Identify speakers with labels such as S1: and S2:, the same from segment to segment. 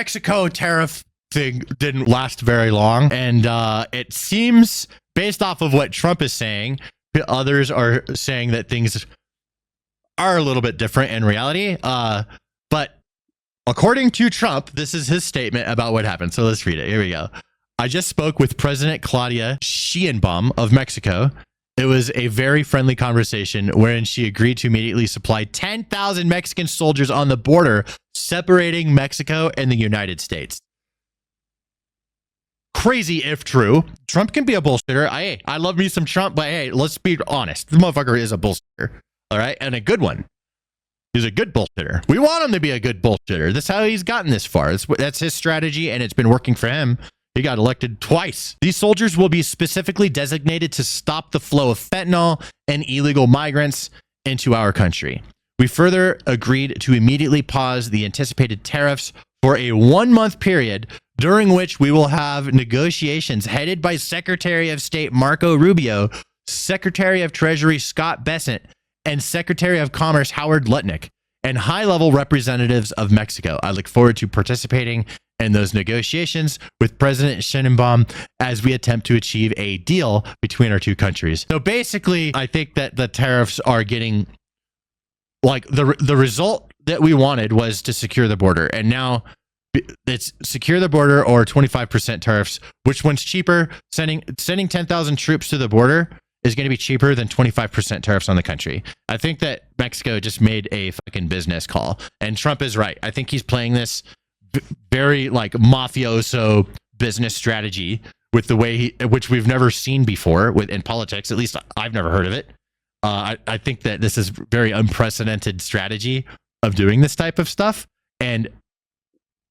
S1: Mexico tariff thing didn't last very long. And it seems, based off of what Trump is saying, others are saying that things are a little bit different in reality. But according to Trump, this is his statement about what happened. So let's read it. Here we go. I just spoke with President Claudia Sheinbaum of Mexico. It was a very friendly conversation wherein she agreed to immediately supply 10,000 Mexican soldiers on the border separating Mexico and the United States. Crazy if true. Trump can be a bullshitter. I love me some Trump, but hey, let's be honest. The motherfucker is a bullshitter. All right? And a good one. He's a good bullshitter. We want him to be a good bullshitter. That's how he's gotten this far. That's his strategy, and it's been working for him. He got elected twice. These soldiers will be specifically designated to stop the flow of fentanyl and illegal migrants into our country. We further agreed to immediately pause the anticipated tariffs for a 1-month period, during which we will have negotiations headed by Secretary of State Marco Rubio, Secretary of Treasury Scott Bessent, and Secretary of Commerce Howard Lutnick, and high-level representatives of Mexico. I look forward to participating in those negotiations with President Sheinbaum as we attempt to achieve a deal between our two countries. So basically, I think that the tariffs are getting, like, the result that we wanted was to secure the border. And now it's secure the border or 25% tariffs. Which one's cheaper? Sending 10,000 troops to the border is going to be cheaper than 25% tariffs on the country. I think that Mexico just made a fucking business call. And Trump is right. I think he's playing this very like mafioso business strategy with the way which we've never seen before in politics. At least I've never heard of it. I think that this is very unprecedented strategy of doing this type of stuff, and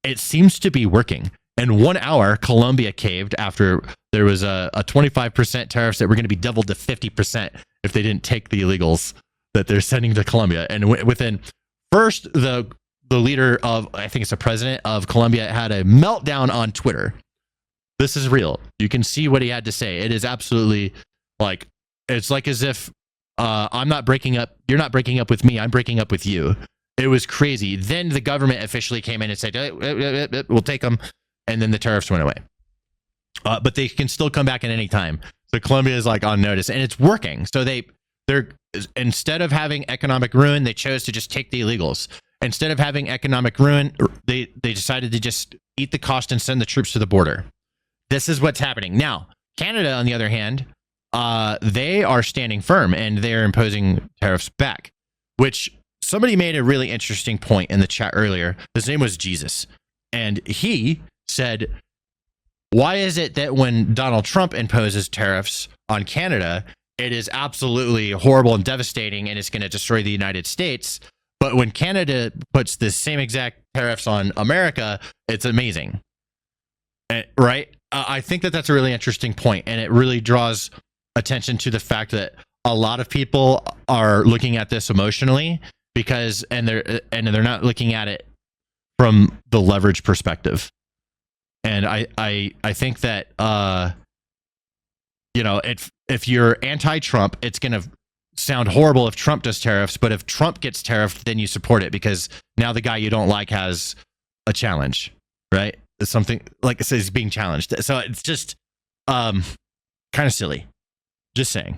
S1: it seems to be working. In 1 hour, Colombia caved after there was a 25% tariffs that were going to be doubled to 50% if they didn't take the illegals that they're sending to Colombia. And within first, the leader of, I think it's the president of Colombia, had a meltdown on Twitter. This is real. You can see what he had to say. It is absolutely like, it's like as if I'm not breaking up. You're not breaking up with me. I'm breaking up with you. It was crazy. Then the government officially came in and said, we'll take them. And then the tariffs went away. But they can still come back at any time. So Colombia is like on notice, and it's working. So they're instead of having economic ruin, they chose to just take the illegals. Instead of having economic ruin, they decided to just eat the cost and send the troops to the border. This is what's happening. Now, Canada, on the other hand, they are standing firm, and they're imposing tariffs back, which somebody made a really interesting point in the chat earlier. His name was Jesus. And he said, why is it that when Donald Trump imposes tariffs on Canada, it is absolutely horrible and devastating, and it's going to destroy the United States? But when Canada puts the same exact tariffs on America, it's amazing. Right? I think that that's a really interesting point, and it really draws attention to the fact that a lot of people are looking at this emotionally because they're not looking at it from the leverage perspective. And I think that if you're anti-Trump, it's going to sound horrible if Trump does tariffs, but if Trump gets tariffed, then you support it because now the guy you don't like has a challenge, right? It's something like it says being challenged. So it's just kind of silly. Just saying.